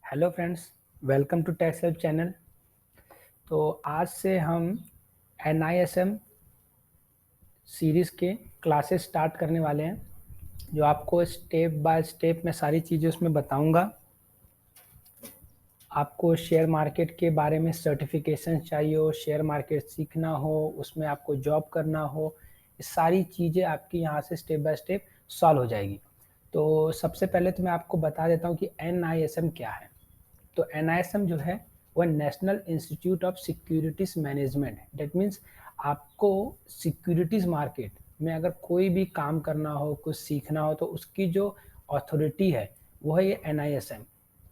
Hello friends, welcome to tax help channel. तो आज से हम NISM सीरीज़ के क्लासेस स्टार्ट करने वाले हैं, जो आपको स्टेप बाय स्टेप मैं सारी चीज़ें उसमें बताऊंगा। आपको शेयर मार्केट के बारे में सर्टिफिकेशन चाहिए हो, शेयर मार्केट सीखना हो, उसमें आपको जॉब करना हो, ये सारी चीज़ें आपकी यहाँ से स्टेप बाय स्टेप सॉल्व हो जाएगी। तो सबसे पहले तो मैं आपको बता देता हूँ कि NISM क्या है। तो NISM जो है वह national institute of securities management है। डेट मीन्स आपको सिक्योरिटीज मार्केट में अगर कोई भी काम करना हो, कुछ सीखना हो, तो उसकी जो अथॉरिटी है वो है ये NISM,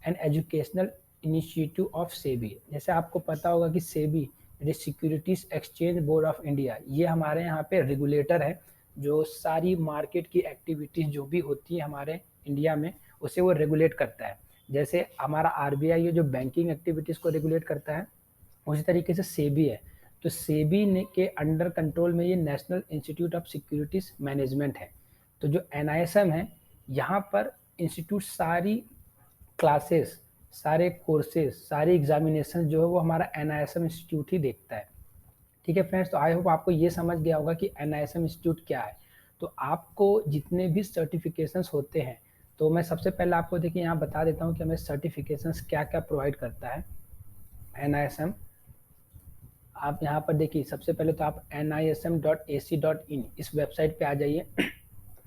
an educational initiative of SEBI. जैसे आपको पता होगा कि SEBI securities exchange board of India, ये हमारे यहाँ पे रेगुलेटर है जो सारी मार्केट की एक्टिविटीज़ जो भी होती है हमारे इंडिया में उसे वो रेगुलेट करता है। जैसे हमारा RBI है जो बैंकिंग एक्टिविटीज़ को रेगुलेट करता है, उसी तरीके से सेबी है। तो सेबी ने के अंडर कंट्रोल में ये national institute of securities management है। तो जो NISM है, यहाँ पर इंस्टीट्यूट सारी क्लासेस, सारे कोर्सेज, सारी एग्जामिनेशन जो है वो हमारा NISM इंस्टीट्यूट ही देखता है। ठीक है फ्रेंड्स, तो आई होप आपको ये समझ गया होगा कि NISM इंस्टीट्यूट क्या है। तो आपको जितने भी सर्टिफिकेशंस होते हैं, तो मैं सबसे पहले आपको देखिए यहाँ बता देता हूँ कि हमें सर्टिफिकेशंस क्या क्या प्रोवाइड करता है NISM। आप यहाँ पर देखिए, सबसे पहले तो आप nism.ac.in इस वेबसाइट पे आ जाइए।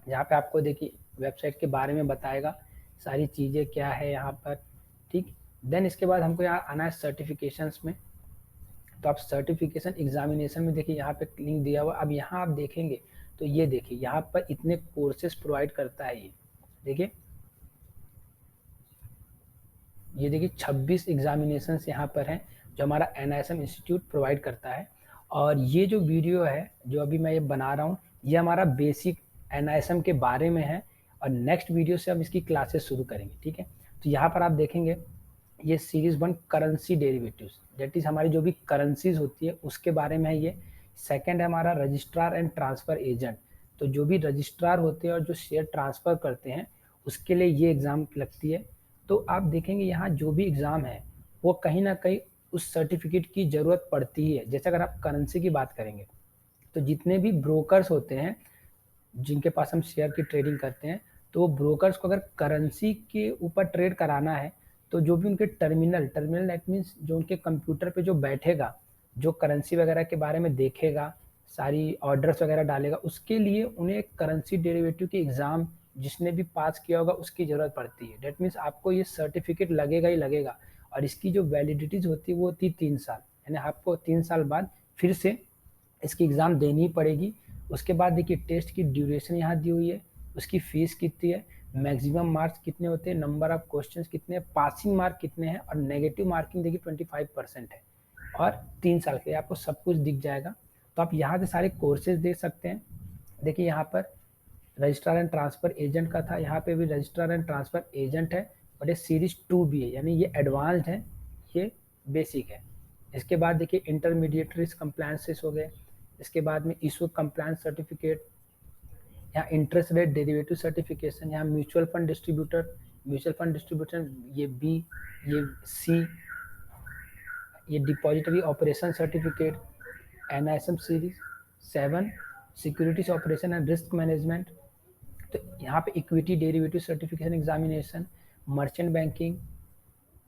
जहाँ पे आपको देखिए वेबसाइट के बारे में बताएगा, सारी चीज़ें क्या है यहाँ पर। ठीक, देन इसके बाद हमको यहाँ आना है सर्टिफिकेशंस में। तो आप सर्टिफिकेशन एग्जामिनेशन में देखिए यहाँ पे लिंक दिया हुआ। अब यहाँ आप देखेंगे तो ये देखिए यहाँ पर इतने कोर्सेज प्रोवाइड करता है। ये देखिए 26 एग्जामिनेशन यहाँ पर हैं जो हमारा NISM इंस्टीट्यूट प्रोवाइड करता है। और ये जो वीडियो है जो अभी मैं ये बना रहा हूँ, ये हमारा बेसिक NISM के बारे में है, और नेक्स्ट वीडियो से हम इसकी क्लासेस शुरू करेंगे। ठीक है, तो यहाँ पर आप देखेंगे ये series 1 currency derivatives, that is हमारी जो भी करेंसीज होती है उसके बारे में है ये। सेकंड है हमारा रजिस्ट्रार एंड ट्रांसफर एजेंट, तो जो भी रजिस्ट्रार होते हैं और जो शेयर ट्रांसफर करते हैं उसके लिए ये एग्ज़ाम लगती है। तो आप देखेंगे यहाँ जो भी एग्ज़ाम है वो कहीं ना कहीं उस सर्टिफिकेट की ज़रूरत पड़ती ही है। जैसे अगर आप करेंसी की बात करेंगे तो जितने भी ब्रोकर्स होते हैं जिनके पास हम शेयर की ट्रेडिंग करते हैं, तो वो ब्रोकर्स को अगर करेंसी के ऊपर ट्रेड कराना है तो जो भी उनके टर्मिनल टर्मिनल दैट मीन्स जो उनके कंप्यूटर पे जो बैठेगा, जो करेंसी वगैरह के बारे में देखेगा, सारी ऑर्डर्स वगैरह डालेगा, उसके लिए उन्हें करेंसी डेरिवेटिव की एग्ज़ाम जिसने भी पास किया होगा उसकी ज़रूरत पड़ती है। डेट मीन्स आपको ये सर्टिफिकेट लगेगा ही लगेगा। और इसकी जो वैलिडिटीज़ होती है वो होती है 3 साल, यानी आपको 3 साल बाद फिर से इसकी एग्ज़ाम देनी पड़ेगी। उसके बाद देखिए टेस्ट की ड्यूरेशन यहाँ दी हुई है, उसकी फ़ीस कितनी है, मैक्सिमम मार्क्स कितने होते हैं, नंबर ऑफ क्वेश्चंस कितने हैं, पासिंग मार्क कितने हैं, और नेगेटिव मार्किंग देखिए 25% है, और 3 साल के लिए आपको सब कुछ दिख जाएगा। तो आप यहाँ से सारे कोर्सेज देख सकते हैं। देखिए यहाँ पर रजिस्ट्रार एंड ट्रांसफ़र एजेंट का था, यहाँ पे भी रजिस्ट्रार एंड ट्रांसफ़र एजेंट है, और ये सीरीज 2 भी है, यानी ये एडवांस्ड है, ये बेसिक है। इसके बाद देखिए इंटरमीडिएट रिस्क कंप्लायंसेस हो गए। इसके बाद में इशू कंप्लायंस सर्टिफिकेट, यहाँ इंटरेस्ट रेट डेरिवेटिव सर्टिफिकेशन, यहाँ म्यूचुअल फंड डिस्ट्रीब्यूटर, ये बी, ये सी, ये depository operation certificate, NISM series 7 securities operation and risk management. तो यहाँ पे equity derivative certification examination, merchant banking,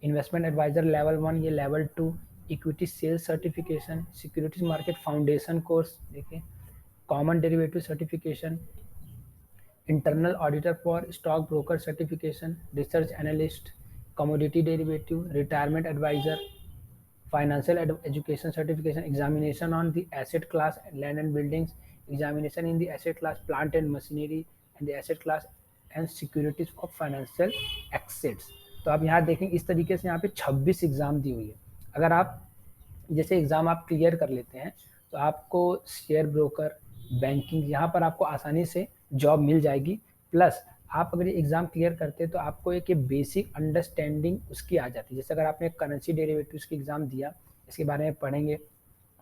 investment adviser level 1, ये level 2, equity sales certification, securities market foundation course देखिए, common derivative certification, internal auditor for stock broker certification, research analyst, commodity derivative, retirement adviser, financial education certification, examination on the asset class land and buildings, examination in the asset class plant and machinery, and the asset class and securities of financial assets। तो आप यहाँ देखेंगे इस तरीके से यहाँ पे 26 exam दी हुई है। अगर आप जैसे एग्ज़ाम आप क्लियर कर लेते हैं तो आपको शेयर ब्रोकर, बैंकिंग, यहाँ पर आपको आसानी से जॉब मिल जाएगी। प्लस आप अगर ये एग्ज़ाम क्लियर करते हैं तो आपको एक बेसिक अंडरस्टैंडिंग उसकी आ जाती है। जैसे अगर आपने करेंसी डेरिवेटिव्स की एग्ज़ाम दिया, इसके बारे में पढ़ेंगे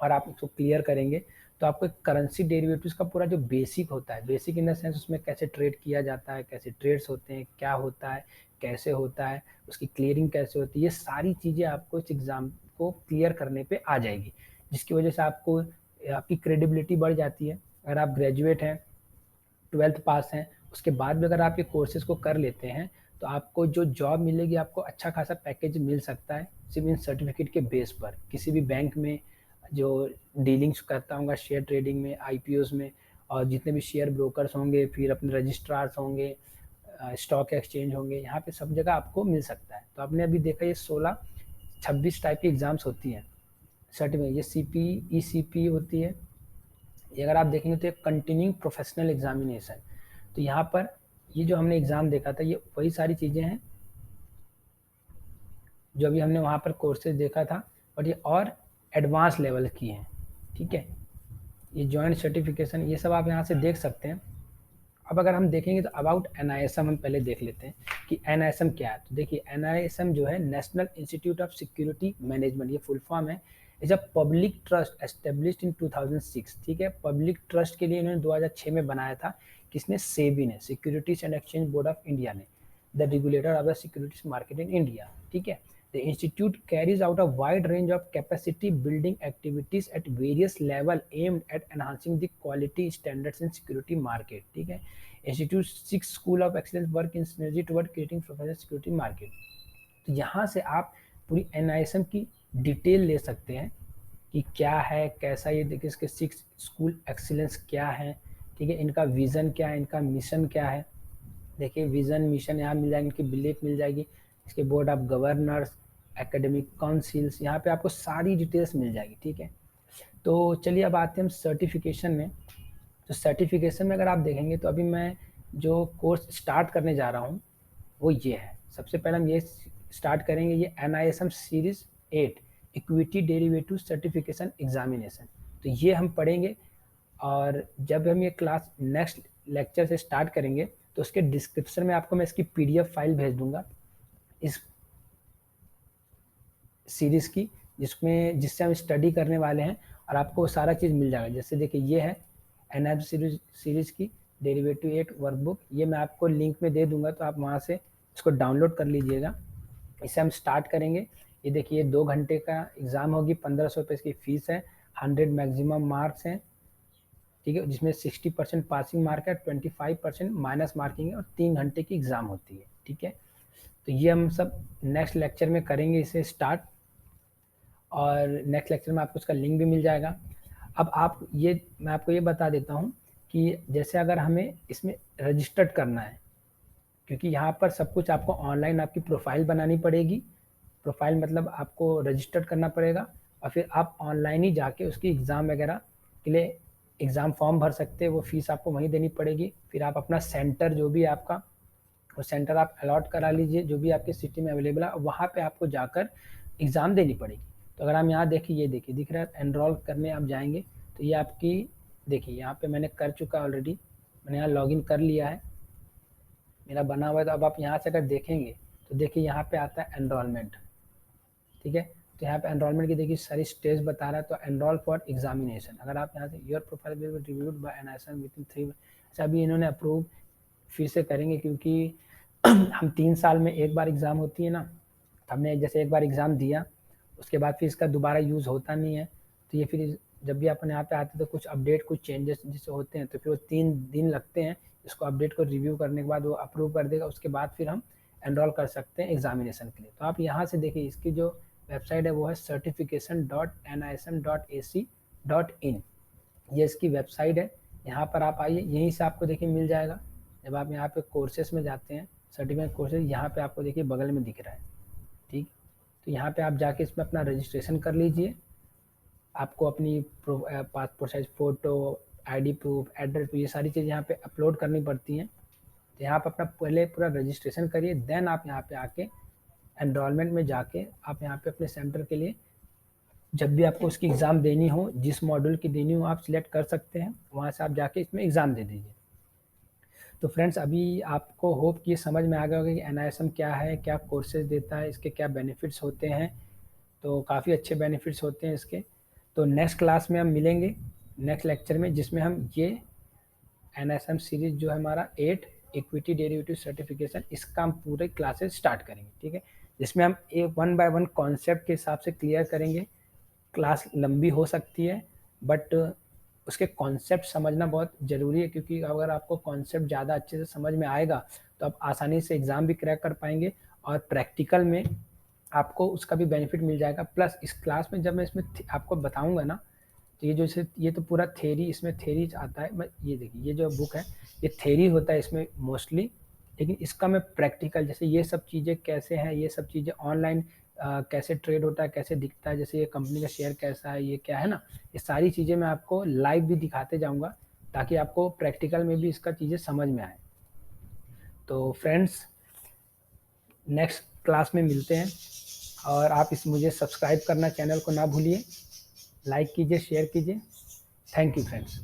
और आप इसको क्लियर करेंगे तो आपको करेंसी डेरिवेटिव्स का पूरा जो बेसिक होता है, बेसिक इन द सेंस उसमें कैसे ट्रेड किया जाता है, कैसे ट्रेड्स होते हैं, क्या होता है, कैसे होता है, उसकी क्लियरिंग कैसे होती है, ये सारी चीज़ें आपको इस एग्ज़ाम को क्लियर करने पे आ जाएगी, जिसकी वजह से आपको आपकी क्रेडिबिलिटी बढ़ जाती है। अगर आप ग्रेजुएट हैं, 12th पास हैं, उसके बाद भी अगर आप ये कोर्सेज़ को कर लेते हैं, तो आपको जो जॉब मिलेगी, आपको अच्छा खासा पैकेज मिल सकता है सिर्फ इन सर्टिफिकेट के बेस पर। किसी भी बैंक में जो डीलिंग्स करता होगा शेयर ट्रेडिंग में, आईपीओज़ में, और जितने भी शेयर ब्रोकर्स होंगे, फिर अपने रजिस्ट्रार्स होंगे, स्टॉक एक्सचेंज होंगे, यहाँ पे सब जगह आपको मिल सकता है। तो आपने अभी देखा ये 16-26 टाइप की एग्ज़ाम्स होती हैं सर्टिफिकेट। ये सीपी, ईसीपी होती है। ये अगर आप देखेंगे तो एक कंटिन्यूइंग प्रोफेशनल एग्जामिनेशन। तो यहाँ पर ये जो हमने एग्ज़ाम देखा था, ये वही सारी चीज़ें हैं जो अभी हमने वहाँ पर कोर्सेज देखा था, बट ये और एडवांस लेवल की हैं, ठीक है। ये जॉइंट सर्टिफिकेशन, ये सब आप यहाँ से देख सकते हैं। अब अगर हम देखेंगे तो अबाउट एनआईएसएम हम पहले देख लेते हैं कि एनआईएसएम क्या है। तो देखिए, एनआईएसएम जो है national institute of security management, ये फुल फॉर्म है। Is a public trust established in 2006, ठीक है। पब्लिक ट्रस्ट के लिए इन्होंने 2006 में बनाया था, किसने, सेबी ने, securities and exchange board of India ने, the regulator of the securities market in India, ठीक है। The institute carries out a wide range of capacity building activities at various level aimed at enhancing the quality standards in security market, ठीक है। Institute 6 School of Excellence work in synergy toward creating professional security market। तो यहाँ से आप पूरी NISM की detail ले सकते हैं कि क्या है, कैसा, ये देखिए इसके 6 स्कूल एक्सीलेंस क्या है, ठीक है, इनका विज़न क्या है, इनका मिशन क्या है। देखिए विज़न, मिशन यहाँ मिल जाएगी, इनकी बिलीफ मिल जाएगी, इसके board of governors, academic councils, यहाँ पे आपको सारी डिटेल्स मिल जाएगी, ठीक है। तो चलिए अब आते हैं हम सर्टिफिकेशन में। तो सर्टिफिकेशन में अगर आप देखेंगे तो अभी मैं जो कोर्स स्टार्ट करने जा रहा हूँ वो ये है। सबसे पहले हम ये स्टार्ट करेंगे, ये NISM series 8 equity derivative certification examination. तो ये हम पढ़ेंगे, और जब हम ये क्लास नेक्स्ट लेक्चर से स्टार्ट करेंगे तो उसके डिस्क्रिप्शन में आपको मैं इसकी पीडीएफ फाइल भेज दूंगा इस सीरीज़ की, जिससे हम स्टडी करने वाले हैं, और आपको सारा चीज़ मिल जाएगा। जैसे देखिए ये है एनआईएसएम सीरीज़ की डेरिवेटिव 8 वर्कबुक, ये मैं आपको लिंक में दे दूंगा, तो आप वहाँ से इसको डाउनलोड कर लीजिएगा। इसे हम स्टार्ट करेंगे। ये देखिए 2 घंटे का एग्ज़ाम होगी, 1500 रुपये इसकी फ़ीस है, 100 मैक्सिमम मार्क्स हैं, ठीक है, जिसमें 60% पासिंग मार्क है, 25% माइनस मार्किंग है, और 3 घंटे की एग्ज़ाम होती है, ठीक है। तो ये हम सब नेक्स्ट लेक्चर में करेंगे इसे स्टार्ट, और नेक्स्ट लेक्चर में आपको उसका लिंक भी मिल जाएगा। अब मैं आपको ये बता देता हूँ कि जैसे अगर हमें इसमें रजिस्टर्ड करना है, क्योंकि यहाँ पर सब कुछ आपको ऑनलाइन, आपकी प्रोफाइल बनानी पड़ेगी। प्रोफाइल मतलब आपको रजिस्टर्ड करना पड़ेगा, और फिर आप ऑनलाइन ही जाके उसकी एग्ज़ाम वगैरह के लिए एग्ज़ाम फॉर्म भर सकते हैं, वो फ़ीस आपको वहीं देनी पड़ेगी। फिर आप अपना सेंटर जो भी आपका, वो सेंटर आप अलॉट करा लीजिए, जो भी आपके सिटी में अवेलेबल है, वहाँ पे आपको जाकर एग्ज़ाम देनी पड़ेगी। तो अगर हम यहाँ देखिए, ये देखिए दिख रहा है, एनरोल करने आप जाएंगे तो ये आपकी, देखिए यहाँ पे मैंने कर चुका ऑलरेडी, मैंने यहाँ लॉगिन कर लिया है, मेरा बना हुआ है। तो अब आप यहाँ से अगर देखेंगे तो देखिए यहाँ पे आता है एनरोलमेंट, ठीक है। तो यहाँ पे एनरोलमेंट की देखिए सारी स्टेज बता रहा है। तो एनरोल फॉर एग्जामिनेशन, अगर आप यहाँ से your profile will be reviewed by NISM with in 3, अच्छा अभी इन्होंने अप्रूव फिर से करेंगे, क्योंकि हम 3 साल में एक बार एग्ज़ाम होती है ना, हमने जैसे एक बार एग्ज़ाम दिया, उसके बाद फिर इसका दोबारा यूज़ होता नहीं है। तो ये फिर जब भी अपन यहाँ पे आते हैं तो कुछ अपडेट, कुछ चेंजेस जैसे होते हैं, तो फिर वो 3 दिन लगते हैं इसको अपडेट को रिव्यू करने के बाद, वो अप्रूव कर देगा, उसके बाद फिर हम एनरोल कर सकते हैं एग्जामिनेशन के लिए। तो आप यहाँ से देखिए, इसकी जो वेबसाइट है वो है certification.nism.ac.in, ये इसकी वेबसाइट है। यहाँ पर आप आइए, यहीं से आपको देखिए मिल जाएगा। जब आप यहाँ पे कोर्सेस में जाते हैं, सर्टिफिकेट कोर्सेज, यहाँ पे आपको देखिए बगल में दिख रहा है, ठीक। तो यहाँ पे आप जाके इसमें अपना रजिस्ट्रेशन कर लीजिए। आपको अपनी passport size photo, ID proof, address, ये सारी चीज़ यहाँ पे अपलोड करनी पड़ती हैं। तो यहाँ पर अपना पहले पूरा रजिस्ट्रेशन करिए, देन आप यहाँ पे आके एनरोलमेंट में जाके आप यहाँ पे अपने सेंटर के लिए, जब भी आपको उसकी एग्ज़ाम देनी हो, जिस मॉड्यूल की देनी हो, आप सिलेक्ट कर सकते हैं, वहाँ से आप जाके इसमें एग्ज़ाम दे दीजिए। तो फ्रेंड्स, अभी आपको होप कि समझ में आ गया होगा कि एनआईएसएम क्या है, क्या कोर्सेज देता है, इसके क्या बेनिफिट्स होते हैं। तो काफ़ी अच्छे बेनिफिट्स होते हैं इसके। तो नेक्स्ट क्लास में हम मिलेंगे, नेक्स्ट लेक्चर में, जिसमें हम ये NISM सीरीज जो है हमारा 8 इक्विटी डेरिवेटिव सर्टिफिकेशन, इसका हम पूरे क्लासेस स्टार्ट करेंगे, ठीक है, जिसमें हम वन बाय वन कॉन्सेप्ट के हिसाब से क्लियर करेंगे। क्लास लंबी हो सकती है बट उसके कॉन्सेप्ट समझना बहुत ज़रूरी है, क्योंकि अगर आपको कॉन्सेप्ट ज़्यादा अच्छे से समझ में आएगा तो आप आसानी से एग्ज़ाम भी क्रैक कर पाएंगे और प्रैक्टिकल में आपको उसका भी बेनिफिट मिल जाएगा। प्लस इस क्लास में जब मैं इसमें आपको बताऊंगा ना, तो ये जो इसे ये तो पूरा थेरी, इसमें थेरी आता है। मैं ये देखिए, ये जो बुक है ये थेरी होता है इसमें मोस्टली, लेकिन इसका मैं प्रैक्टिकल, जैसे ये सब चीज़ें कैसे हैं, ये सब चीज़ें ऑनलाइन कैसे ट्रेड होता है, कैसे दिखता है, जैसे ये कंपनी का शेयर कैसा है, ये क्या है ना, ये सारी चीज़ें मैं आपको लाइव भी दिखाते जाऊँगा, ताकि आपको प्रैक्टिकल में भी इसका चीज़ें समझ में आए। तो फ्रेंड्स, नेक्स्ट क्लास में मिलते हैं, और आप इस मुझे सब्सक्राइब करना चैनल को ना भूलिए, लाइक कीजिए, शेयर कीजिए। Thank you friends.